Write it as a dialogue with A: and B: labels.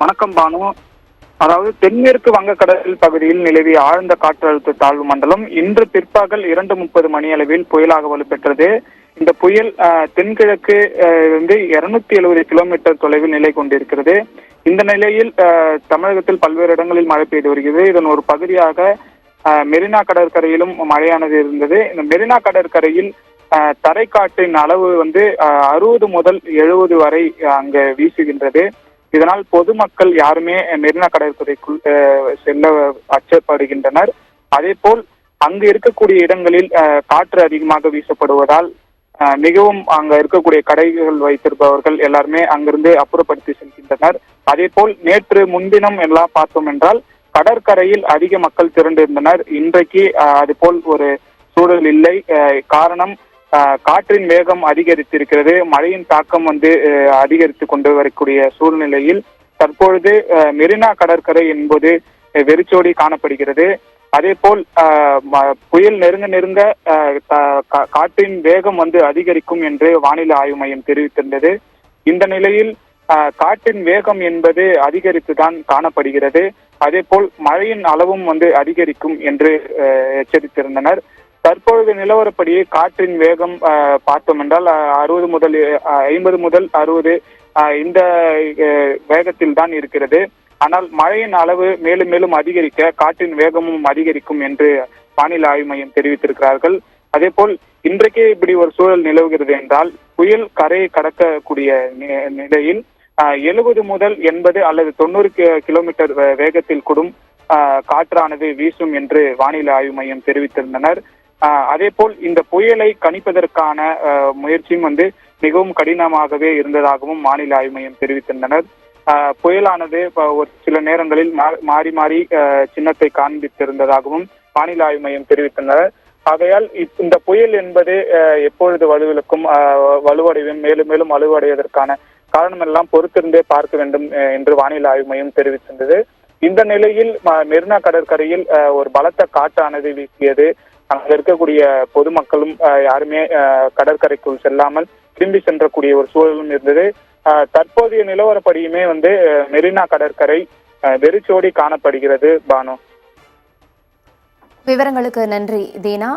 A: வணக்கம் பானு. அதாவது தென்மேற்கு வங்கக்கடல் பகுதியில் நிலவிய ஆழ்ந்த காற்றழுத்த தாழ்வு மண்டலம் இன்று பிற்பகல் 2:30 மணியளவில் புயலாக வலுப்பெற்றது. இந்த புயல் தென்கிழக்கு இருந்து 270 கிலோமீட்டர் தொலைவில் நிலை கொண்டிருக்கிறது. இந்த நிலையில் தமிழகத்தில் பல்வேறு இடங்களில் மழை பெய்து வருகிறது. இதன் ஒரு பகுதியாக மெரினா கடற்கரையிலும் மழையானது இருந்தது. இந்த மெரினா கடற்கரையில் தரைக்காற்றின் அளவு 60 முதல் 70 வரை அங்கு வீசுகின்றது. இதனால் பொதுமக்கள் யாருமே மெரினா கடற்கரைக்குள் செல்ல அச்சப்படுகின்றனர். அதே போல் அங்கு இருக்கக்கூடிய இடங்களில் காற்று அதிகமாக வீசப்படுவதால் மிகவும் அங்க இருக்கக்கூடிய கடைகள் வைத்திருப்பவர்கள் எல்லாருமே அங்கிருந்து அப்புறப்படுத்தி செல்கின்றனர். அதே போல் நேற்று முன்தினம் எல்லாம் பார்த்தோம் என்றால் கடற்கரையில் அதிக மக்கள் திரண்டிருந்தனர். இன்றைக்கு அதுபோல் ஒரு சூழல் இல்லை. காரணம் காற்றின் வேகம் அதிகரித்திருக்கிறது. மழையின் தாக்கம் அதிகரித்து கொண்டு வரக்கூடிய சூழ்நிலையில் தற்பொழுது மெரினா கடற்கரை என்பது வெறிச்சோடி காணப்படுகிறது. அதே போல் புயல் நெருங்க காற்றின் வேகம் அதிகரிக்கும் என்று வானிலை ஆய்வு மையம் தெரிவித்திருந்தது. இந்த நிலையில் காற்றின் வேகம் என்பது அதிகரித்துதான் காணப்படுகிறது. அதே போல் மழையின் அளவும் அதிகரிக்கும் என்று எச்சரித்திருந்தனர். தற்பொழுது நிலவரப்படியே காற்றின் வேகம் பார்த்தோம் என்றால் 60 முதல் 50 முதல் 60 இந்த வேகத்தில் தான் இருக்கிறது. ஆனால் மழையின் அளவு மேலும் மேலும் அதிகரிக்க காற்றின் வேகமும் அதிகரிக்கும் என்று வானிலை ஆய்வு மையம் தெரிவித்திருக்கிறார்கள். அதே போல் இன்றைக்கே இப்படி ஒரு சூழல் நிலவுகிறது என்றால் புயல் கரையை கடக்கக்கூடிய நிலையில் 70 முதல் 80 அல்லது 90 கிலோமீட்டர் வேகத்தில் கூடும் காற்றானது வீசும் என்று வானிலை ஆய்வு மையம் தெரிவித்திருந்தனர். அதே போல் இந்த புயலை கணிப்பதற்கான முயற்சியும் மிகவும் கடினமாகவே இருந்ததாகவும் வானிலை ஆய்வு மையம் தெரிவித்திருந்தனர். புயலானது ஒரு சில நேரங்களில் மாறி மாறி சின்னத்தை காண்பித்திருந்ததாகவும் வானிலை ஆய்வு மையம் தெரிவித்தனர். ஆகையால் இந்த புயல் என்பது எப்பொழுது வலுவடையும் மேலும் மேலும் வலுவடைவதற்கான காரணம் எல்லாம் பொறுத்திருந்தே பார்க்க வேண்டும் என்று வானிலை ஆய்வு மையம் தெரிவித்திருந்தது. இந்த நிலையில் மெரினா கடற்கரையில் ஒரு பலத்த காற்றானது வீசியது. அங்க இருக்கக்கூடிய பொதுமக்களும் யாருமே கடற்கரைக்குள் செல்லாமல் திரும்பி சென்றக்கூடிய ஒரு சூழலும் இருந்தது. தற்போதைய நிலவரப்படியுமே மெரினா கடற்கரை வெறிச்சோடி காணப்படுகிறது. பானு,
B: விவரங்களுக்கு நன்றி தீனா.